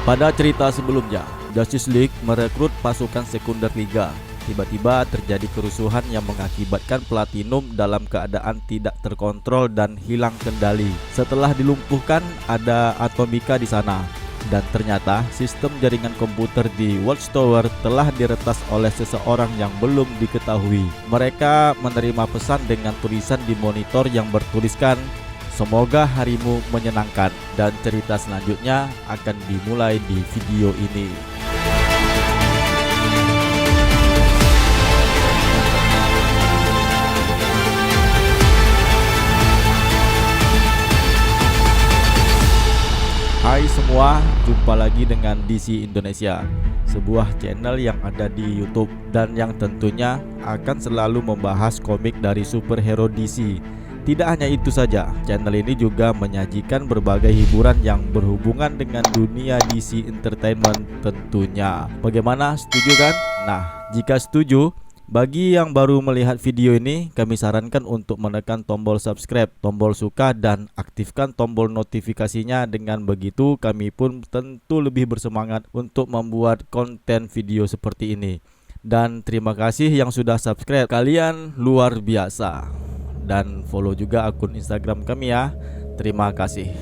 Pada cerita sebelumnya, Justice League merekrut pasukan sekunder Liga. Tiba-tiba terjadi kerusuhan yang mengakibatkan Platinum dalam keadaan tidak terkontrol dan hilang kendali. Setelah dilumpuhkan, ada Atomica di sana. Dan ternyata sistem jaringan komputer di Watchtower telah diretas oleh seseorang yang belum diketahui. Mereka menerima pesan dengan tulisan di monitor yang bertuliskan, "Semoga harimu menyenangkan." Dan cerita selanjutnya akan dimulai di video ini. Hai semua, jumpa lagi dengan DC Indonesia, sebuah channel yang ada di YouTube dan yang tentunya akan selalu membahas komik dari superhero DC. Tidak hanya itu saja, channel ini juga menyajikan berbagai hiburan yang berhubungan dengan dunia DC Entertainment tentunya. Bagaimana, setuju kan? Nah, jika setuju, bagi yang baru melihat video ini, kami sarankan untuk menekan tombol subscribe, tombol suka, dan aktifkan tombol notifikasinya. Dengan begitu, kami pun tentu lebih bersemangat untuk membuat konten video seperti ini. Dan terima kasih yang sudah subscribe, kalian luar biasa. Dan follow juga akun Instagram kami ya. Terima kasih.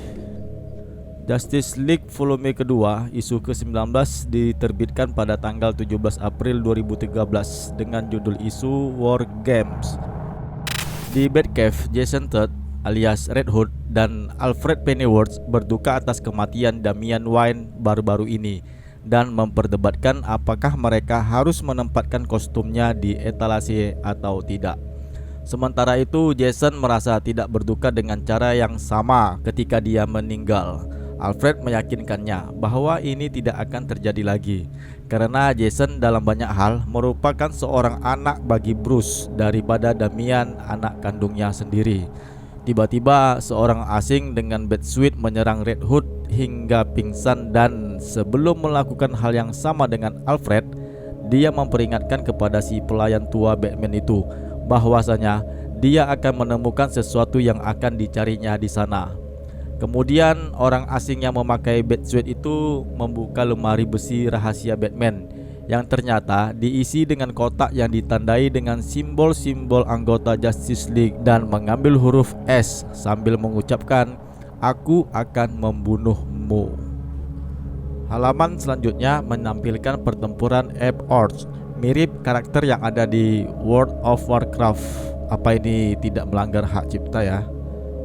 Justice League volume kedua, isu ke-19 diterbitkan pada tanggal 17 April 2013 dengan judul isu War Games. Di Batcave, Jason Todd alias Red Hood dan Alfred Pennyworth berduka atas kematian Damian Wayne baru-baru ini dan memperdebatkan apakah mereka harus menempatkan kostumnya di etalase atau tidak. Sementara itu, Jason merasa tidak berduka dengan cara yang sama ketika dia meninggal. Alfred meyakinkannya bahwa ini tidak akan terjadi lagi karena Jason dalam banyak hal merupakan seorang anak bagi Bruce daripada Damian, anak kandungnya sendiri. Tiba-tiba seorang asing dengan Batsuit menyerang Red Hood hingga pingsan, dan sebelum melakukan hal yang sama dengan Alfred, dia memperingatkan kepada si pelayan tua Batman itu bahwasanya dia akan menemukan sesuatu yang akan dicarinya di sana. Kemudian orang asing yang memakai Batsuit itu membuka lemari besi rahasia Batman yang ternyata diisi dengan kotak yang ditandai dengan simbol-simbol anggota Justice League dan mengambil huruf S sambil mengucapkan, "Aku akan membunuhmu." Halaman selanjutnya menampilkan pertempuran Ape Orcs, mirip karakter yang ada di World of Warcraft. Apa ini tidak melanggar hak cipta ya?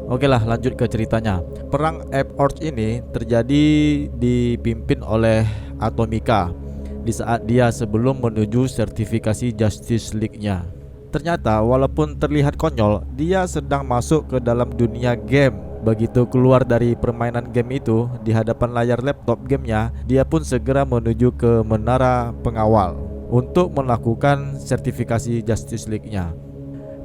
Oke lah, lanjut ke ceritanya. Perang Ape Orcs ini terjadi dipimpin oleh Atomica di saat dia sebelum menuju sertifikasi Justice League-nya. Ternyata walaupun terlihat konyol, dia sedang masuk ke dalam dunia game. Begitu keluar dari permainan game itu, di hadapan layar laptop gamenya, dia pun segera menuju ke menara pengawal untuk melakukan sertifikasi Justice League-nya.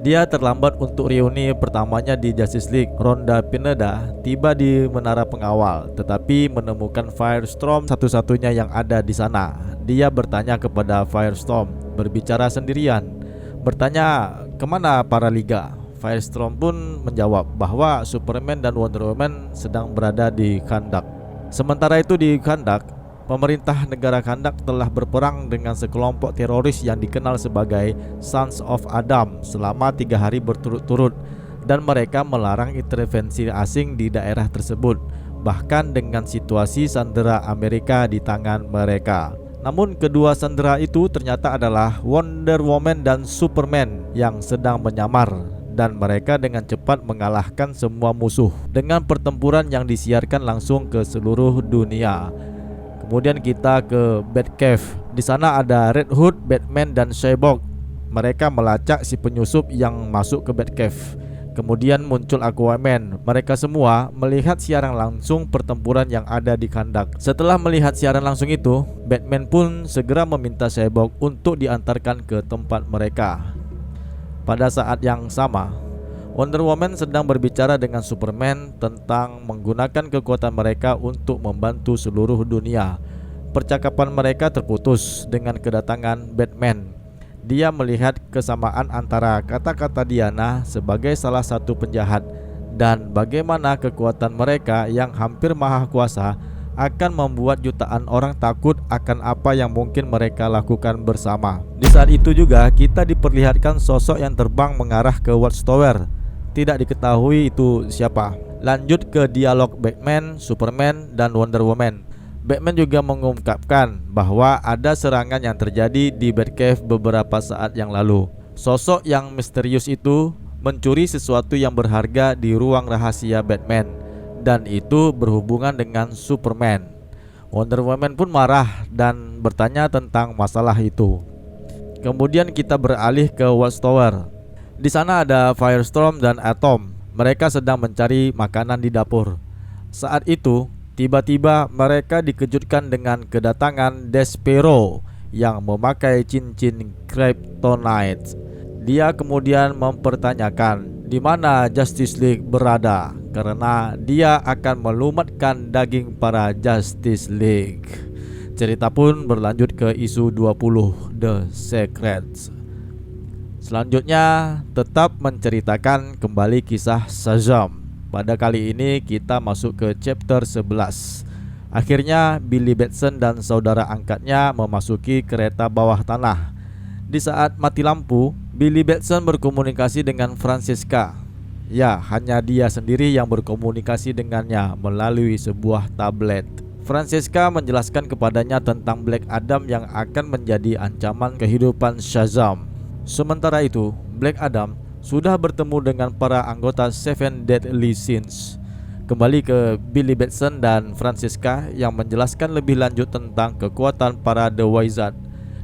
Dia terlambat untuk reuni pertamanya di Justice League. Rhonda Pineda tiba di menara pengawal, tetapi menemukan Firestorm satu-satunya yang ada di sana. Dia bertanya kepada Firestorm, berbicara sendirian, bertanya kemana para Liga. Firestorm pun menjawab bahwa Superman dan Wonder Woman sedang berada di Kahndaq. Sementara itu di Kahndaq, pemerintah negara Kahndaq telah berperang dengan sekelompok teroris yang dikenal sebagai Sons of Adam selama 3 hari berturut-turut, dan mereka melarang intervensi asing di daerah tersebut, bahkan dengan situasi sandera Amerika di tangan mereka. Namun kedua sandera itu ternyata adalah Wonder Woman dan Superman yang sedang menyamar, dan mereka dengan cepat mengalahkan semua musuh dengan pertempuran yang disiarkan langsung ke seluruh dunia. Kemudian kita ke Batcave. Di sana ada Red Hood, Batman, dan Cyborg. Mereka melacak si penyusup yang masuk ke Batcave. Kemudian muncul Aquaman. Mereka semua melihat siaran langsung pertempuran yang ada di Kahndaq. Setelah melihat siaran langsung itu, Batman pun segera meminta Cyborg untuk diantarkan ke tempat mereka. Pada saat yang sama, Wonder Woman sedang berbicara dengan Superman tentang menggunakan kekuatan mereka untuk membantu seluruh dunia. Percakapan mereka terputus dengan kedatangan Batman. Dia melihat kesamaan antara kata-kata Diana sebagai salah satu penjahat dan bagaimana kekuatan mereka yang hampir maha kuasa akan membuat jutaan orang takut akan apa yang mungkin mereka lakukan bersama. Di saat itu juga kita diperlihatkan sosok yang terbang mengarah ke Watchtower. Tidak diketahui itu siapa. Lanjut ke dialog Batman, Superman, dan Wonder Woman. Batman juga mengungkapkan bahwa ada serangan yang terjadi di Batcave beberapa saat yang lalu. Sosok yang misterius itu mencuri sesuatu yang berharga di ruang rahasia Batman, dan itu berhubungan dengan Superman. Wonder Woman pun marah dan bertanya tentang masalah itu. Kemudian kita beralih ke Watchtower. Di sana ada Firestorm dan Atom. Mereka sedang mencari makanan di dapur. Saat itu, tiba-tiba mereka dikejutkan dengan kedatangan Despero yang memakai cincin Kryptonite. Dia kemudian mempertanyakan di mana Justice League berada, karena dia akan melumatkan daging para Justice League. Cerita pun berlanjut ke isu 20 The Secrets. Selanjutnya tetap menceritakan kembali kisah Shazam. Pada kali ini kita masuk ke chapter 11. Akhirnya Billy Batson dan saudara angkatnya memasuki kereta bawah tanah. Di saat mati lampu, Billy Batson berkomunikasi dengan Francesca. Ya, hanya dia sendiri yang berkomunikasi dengannya melalui sebuah tablet. Francesca menjelaskan kepadanya tentang Black Adam yang akan menjadi ancaman kehidupan Shazam. Sementara itu, Black Adam sudah bertemu dengan para anggota Seven Deadly Sins. Kembali ke Billy Batson dan Francesca yang menjelaskan lebih lanjut tentang kekuatan para The Wizard.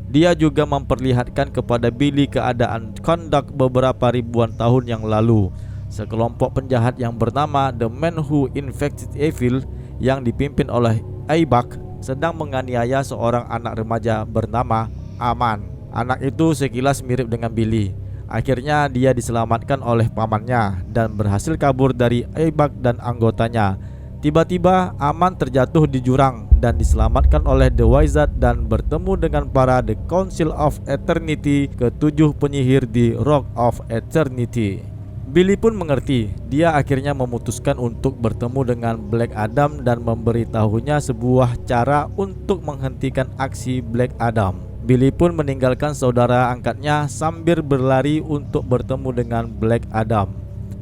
Dia juga memperlihatkan kepada Billy keadaan Kahndaq beberapa ribuan tahun yang lalu. Sekelompok penjahat yang bernama The Man Who Infected Evil yang dipimpin oleh Aibak sedang menganiaya seorang anak remaja bernama Aman. Anak itu sekilas mirip dengan Billy. Akhirnya dia diselamatkan oleh pamannya dan berhasil kabur dari Aibak dan anggotanya. Tiba-tiba Aman terjatuh di jurang dan diselamatkan oleh The Wizard dan bertemu dengan para The Council of Eternity, ketujuh penyihir di Rock of Eternity. Billy pun mengerti. Dia akhirnya memutuskan untuk bertemu dengan Black Adam dan memberitahunya sebuah cara untuk menghentikan aksi Black Adam. Billy pun meninggalkan saudara angkatnya sambil berlari untuk bertemu dengan Black Adam.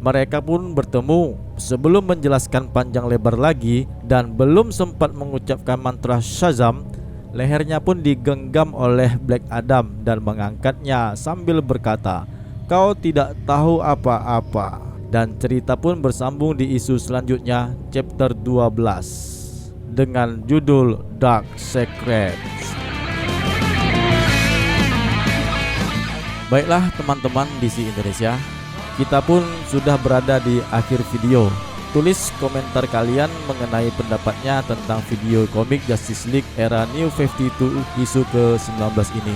Mereka pun bertemu. Sebelum menjelaskan panjang lebar lagi dan belum sempat mengucapkan mantra Shazam, lehernya pun digenggam oleh Black Adam dan mengangkatnya sambil berkata, "Kau tidak tahu apa-apa." Dan cerita pun bersambung di isu selanjutnya, chapter 12, dengan judul Dark Secrets. Baiklah teman-teman DC Indonesia, kita pun sudah berada di akhir video. Tulis komentar kalian mengenai pendapatnya tentang video komik Justice League era New 52 isu ke-19 ini.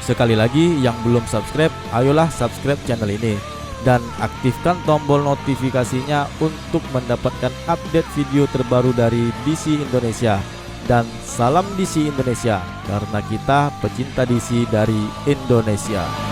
Sekali lagi, yang belum subscribe, ayolah subscribe channel ini dan aktifkan tombol notifikasinya untuk mendapatkan update video terbaru dari DC Indonesia. Dan salam DC Indonesia, karena kita pecinta DC dari Indonesia.